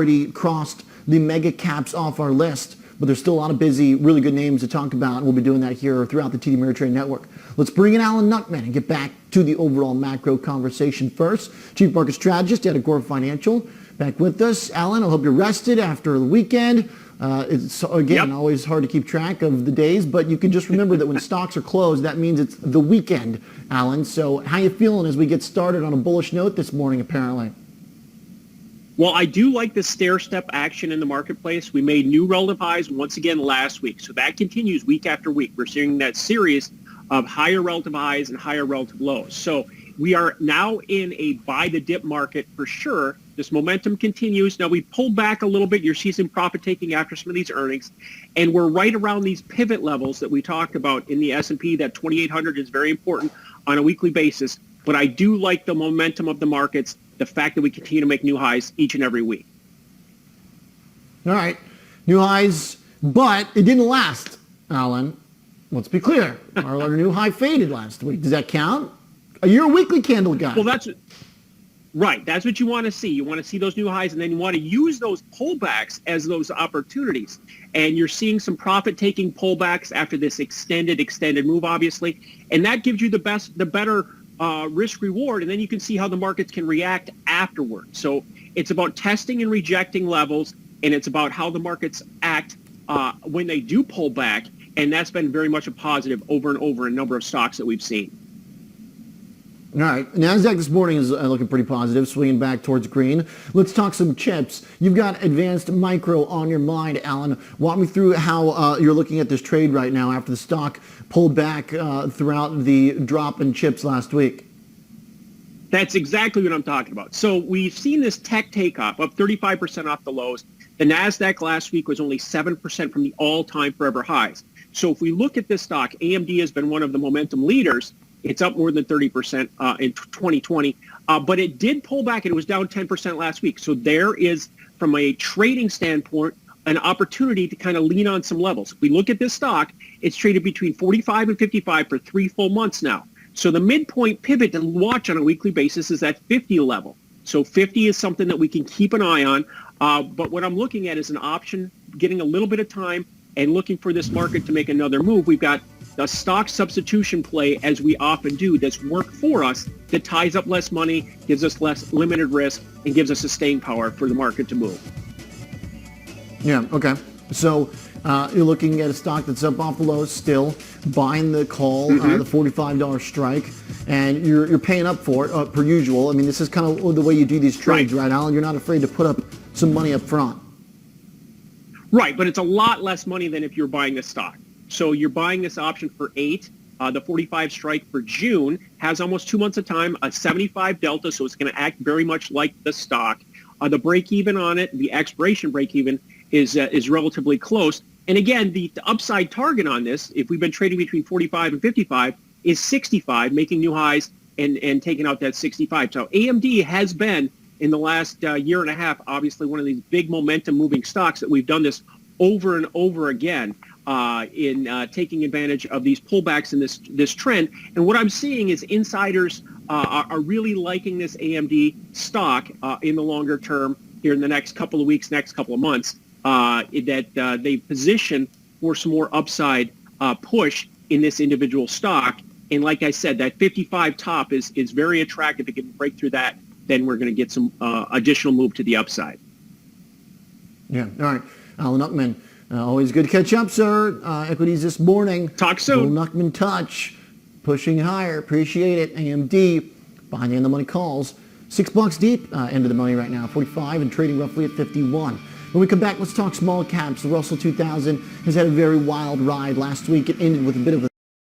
already crossed the mega caps off our list, but there's still a lot of busy, really good names to talk about, and we'll be doing that here throughout the TD Ameritrade Network. Let's bring in Alan Nuckman and get back to the overall macro conversation first. Chief Market Strategist at Agora Financial, back with us. Alan, I hope you're rested after the weekend. It's, again, always hard to keep track of the days, but you can just remember that when stocks are closed, that means it's the weekend, Alan. So how you feeling as we get started on a bullish note this morning, apparently? Well, I do like the stair-step action in the marketplace. We made new relative highs once again last week, so that continues week after week. We're seeing that series of higher relative highs and higher relative lows. So we are now in a buy-the-dip market for sure. This momentum continues. Now, we pulled back a little bit. You're seeing some profit-taking after some of these earnings, and we're right around these pivot levels that we talked about in the S&P. That 2,800 is very important on a weekly basis, but I do like the momentum of the markets, the fact that we continue to make new highs each and every week. All right, new highs, but it didn't last, Alan. Let's be clear. Our new high faded last week. Does that count? You're a weekly candle guy. Well, that's right. That's what you want to see. You want to see those new highs, and then you want to use those pullbacks as those opportunities. And you're seeing some profit-taking pullbacks after this extended move, obviously, and that gives you the better risk reward, and then you can see how the markets can react afterward. So it's about testing and rejecting levels, and it's about how the markets act when they do pull back, and that's been very much a positive over and over in a number of stocks that we've seen. All right, NASDAQ this morning is looking pretty positive, swinging back towards green. Let's talk some chips. You've got Advanced Micro on your mind, Alan. Walk me through how you're looking at this trade right now after the stock pulled back throughout the drop in chips last week. That's exactly what I'm talking about. So we've seen this tech takeoff up 35% off the lows. The NASDAQ last week was only 7% from the all-time forever highs. So if we look at this stock, AMD has been one of the momentum leaders. It's up more than 30% in 2020, but it did pull back, and it was down 10% last week. So there is, from a trading standpoint, an opportunity to kind of lean on some levels. If we look at this stock, it's traded between 45 and 55 for 3 full months now. So the midpoint pivot to watch on a weekly basis is at 50 level. So 50 is something that we can keep an eye on. But what I'm looking at is an option, getting a little bit of time and looking for this market to make another move. We've got a stock substitution play, as we often do, that's worked for us, that ties up less money, gives us less limited risk, and gives us a staying power for the market to move. Yeah, okay. So you're looking at a stock that's up off the lows still, buying the call, the $45 strike, and you're paying up for it, per usual. I mean, this is kind of the way you do these trades, right, Alan? You're not afraid to put up some money up front. Right, but it's a lot less money than if you're buying this stock. So you're buying this option for 8. The 45 strike for June has almost 2 months of time, a 75 delta, so it's going to act very much like the stock. The break-even on it, the expiration break-even, is relatively close. And again, the upside target on this, if we've been trading between 45 and 55, is 65, making new highs and taking out that 65. So AMD has been, in the last year and a half, obviously one of these big momentum-moving stocks that we've done this over and over again in taking advantage of these pullbacks in this trend. And what I'm seeing is insiders are really liking this AMD stock in the longer term here in the next couple of weeks, next couple of months, that they position for some more upside push in this individual stock. And like I said, that 55 top is very attractive. If it can break through that, then we're going to get some additional move to the upside. Yeah, all right. Alan Nuckman, always good to catch up, sir. Equities this morning. Talk soon. Little Nuckman touch, pushing higher. Appreciate it. AMD, buying in the money calls. $6 deep, end of the money right now, 45, and trading roughly at 51. When we come back, let's talk small caps. The Russell 2000 has had a very wild ride last week. It ended with a bit of a